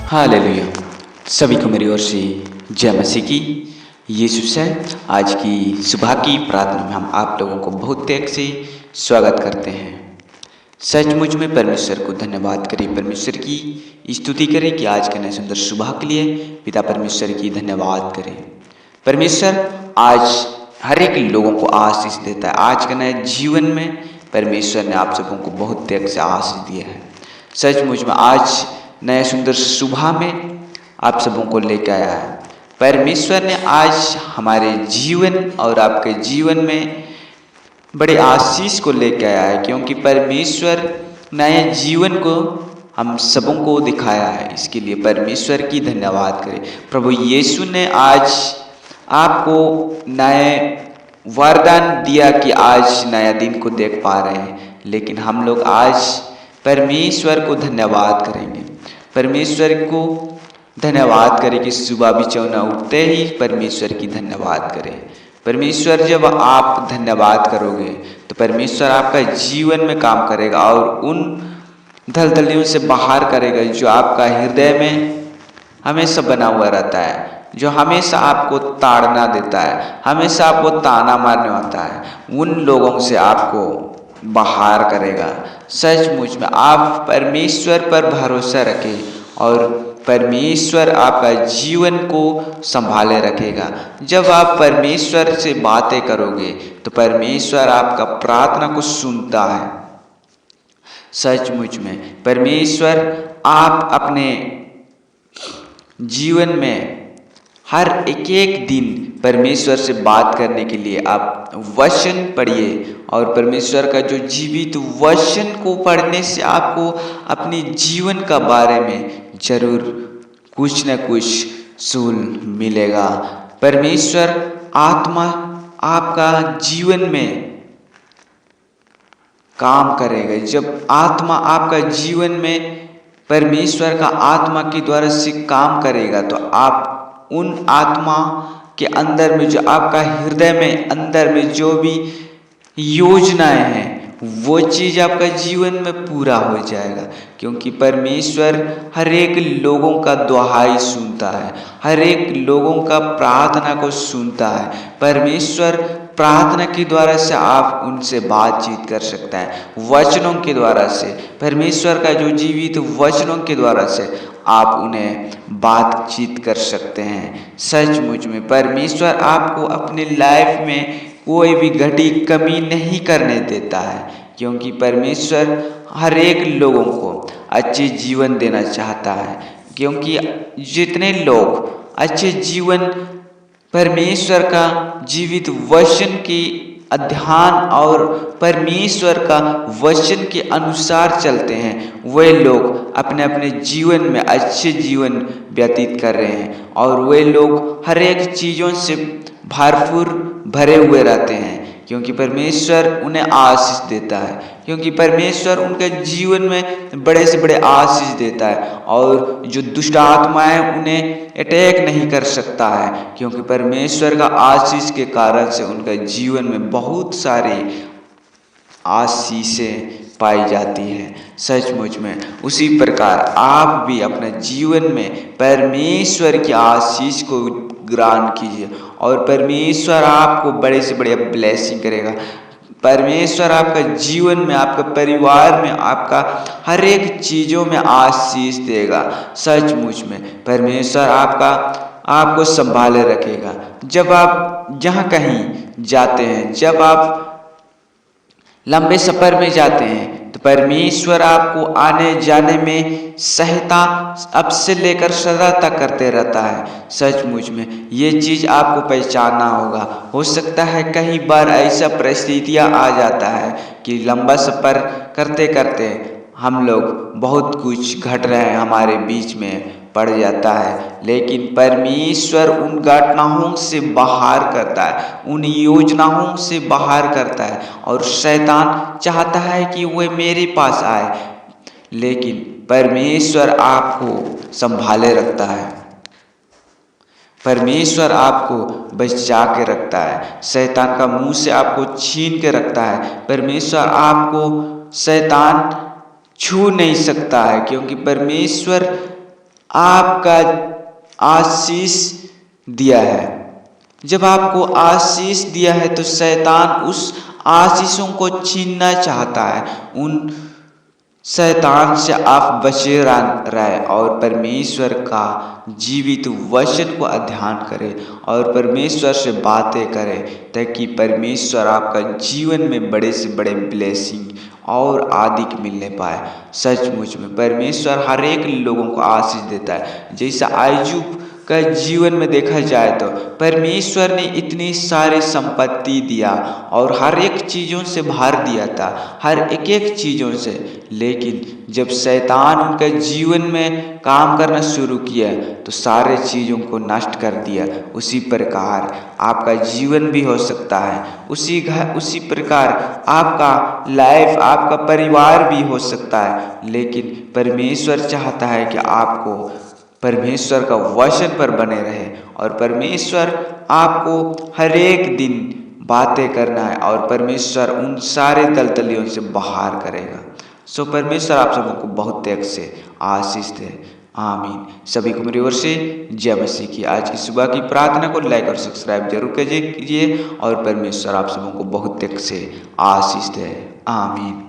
Hallelujah. सभी को मेरी ओर से जय मसीह की। यीशु से आज की सुबह की प्रार्थना में हम आप लोगों को बहुत त्याग से स्वागत करते हैं। सचमुच में परमेश्वर को धन्यवाद करें, परमेश्वर की स्तुति करें कि आज के नए सुंदर सुबह के लिए पिता परमेश्वर की धन्यवाद करें। परमेश्वर आज हर एक लोगों को आशीष देता है। आज के नए जीवन में परमेश्वर ने आप सबों को बहुत त्याग से आशीष दिया है। सचमुच में आज नए सुंदर सुबह में आप सबों को लेकर आया है। परमेश्वर ने आज हमारे जीवन और आपके जीवन में बड़े आशीष को लेकर आया है, क्योंकि परमेश्वर नए जीवन को हम सबों को दिखाया है। इसके लिए परमेश्वर की धन्यवाद करें। प्रभु यीशु ने आज आपको नए वरदान दिया कि आज नया दिन को देख पा रहे हैं, लेकिन हम लोग आज परमेश्वर को धन्यवाद करेंगे। परमेश्वर को धन्यवाद करें कि सुबह बिछौना उठते ही परमेश्वर की धन्यवाद करें। परमेश्वर जब आप धन्यवाद करोगे तो परमेश्वर आपका जीवन में काम करेगा और उन दलदलियों से बाहर करेगा जो आपका हृदय में हमेशा बना हुआ रहता है, जो हमेशा आपको ताड़ना देता है, हमेशा आपको ताना मारने होता है। उन लोगों से आपको बाहर करेगा। सचमुच में आप परमेश्वर पर भरोसा रखें और परमेश्वर आपका जीवन को संभाले रखेगा। जब आप परमेश्वर से बातें करोगे तो परमेश्वर आपका प्रार्थना को सुनता है। सचमुच में परमेश्वर आप अपने जीवन में हर एक दिन परमेश्वर से बात करने के लिए आप वचन पढ़िए और परमेश्वर का जो जीवित वचन को पढ़ने से आपको अपने जीवन का बारे में जरूर कुछ न कुछ सूल मिलेगा। परमेश्वर आत्मा आपका जीवन में काम करेगा। जब आत्मा आपका जीवन में परमेश्वर का आत्मा के द्वारा से काम करेगा तो आप उन आत्मा के अंदर में जो आपका हृदय में अंदर में जो भी योजनाएं हैं वो चीज आपका जीवन में पूरा हो जाएगा, क्योंकि परमेश्वर हर एक लोगों का दुहाई सुनता है, हर एक लोगों का प्रार्थना को सुनता है। परमेश्वर प्रार्थना के द्वारा से आप उनसे बातचीत कर सकते हैं, वचनों के द्वारा से, परमेश्वर का जो जीवित वचनों के द्वारा से आप उन्हें बातचीत कर सकते हैं। सचमुच में परमेश्वर आपको अपने लाइफ में कोई भी घटी कमी नहीं करने देता है, क्योंकि परमेश्वर हर एक लोगों को अच्छे जीवन देना चाहता है। क्योंकि जितने लोग अच्छे जीवन परमेश्वर का जीवित वचन की अध्ययन और परमेश्वर का वचन के अनुसार चलते हैं, वे लोग अपने अपने जीवन में अच्छे जीवन व्यतीत कर रहे हैं और वे लोग हर एक चीज़ों से भरपूर भरे हुए रहते हैं, क्योंकि परमेश्वर उन्हें आशीष देता है, क्योंकि परमेश्वर उनके जीवन में बड़े से बड़े आशीष देता है और जो दुष्ट आत्माएं उन्हें अटैक नहीं कर सकता है, क्योंकि परमेश्वर का आशीष के कारण से उनके जीवन में बहुत सारी आशीषें पाई जाती है। सचमुच में उसी प्रकार आप भी अपने जीवन में परमेश्वर की आशीष को ग्रहण कीजिए और परमेश्वर आपको बड़े से बड़े ब्लेसिंग करेगा। परमेश्वर आपका जीवन में, आपका परिवार में, आपका हर एक चीज़ों में आशीष देगा। सचमुच में परमेश्वर आपको संभाले रखेगा। जब आप जहाँ कहीं जाते हैं, जब आप लंबे सफर में जाते हैं तो परमेश्वर आपको आने जाने में सहायता अब से लेकर सदा तक करते रहता है। सचमुच में ये चीज़ आपको पहचानना होगा। हो सकता है कई बार ऐसा परिस्थितियाँ आ जाता है कि लंबा सफ़र करते करते हम लोग बहुत कुछ घट रहे हैं, हमारे बीच में पड़ जाता है, लेकिन परमेश्वर उन घटनाओं से बाहर करता है, उन योजनाओं से बाहर करता है और शैतान चाहता है कि वह मेरे पास आए, लेकिन परमेश्वर आपको संभाले रखता है। परमेश्वर आपको बचा के रखता है, शैतान का मुंह से आपको छीन के रखता है। परमेश्वर आपको शैतान छू नहीं सकता है, क्योंकि परमेश्वर आपका आशीष दिया है। जब आपको आशीष दिया है तो शैतान उस आशीषों को छीनना चाहता है। उन शैतान से आप बचे रहे और परमेश्वर का जीवित वचन को अध्ययन करें और परमेश्वर से बातें करें, ताकि परमेश्वर आपका जीवन में बड़े से बड़े ब्लेसिंग और आदि मिलने पाए। सचमुच में परमेश्वर हर एक लोगों को आशीष देता है। जैसा आयजूब का जीवन में देखा जाए तो परमेश्वर ने इतनी सारी संपत्ति दिया और हर एक चीज़ों से भर दिया था, हर एक चीज़ों से। लेकिन जब शैतान उनके जीवन में काम करना शुरू किया तो सारे चीज़ों को नष्ट कर दिया। उसी प्रकार आपका जीवन भी हो सकता है, उसी प्रकार आपका लाइफ, आपका परिवार भी हो सकता है। लेकिन परमेश्वर चाहता है कि आपको परमेश्वर का वचन पर बने रहे और परमेश्वर आपको हर एक दिन बातें करना है और परमेश्वर उन सारे दलदलियों से बाहर करेगा। सो परमेश्वर आप सबों को बहुत तेज से आशीष दे। आमीन। सभी को मेरी ओर से जय मसीह की। आज की सुबह की प्रार्थना को लाइक और सब्सक्राइब जरूर कीजिए और परमेश्वर आप सबों को बहुत तेज से आशीष दे। आमीन।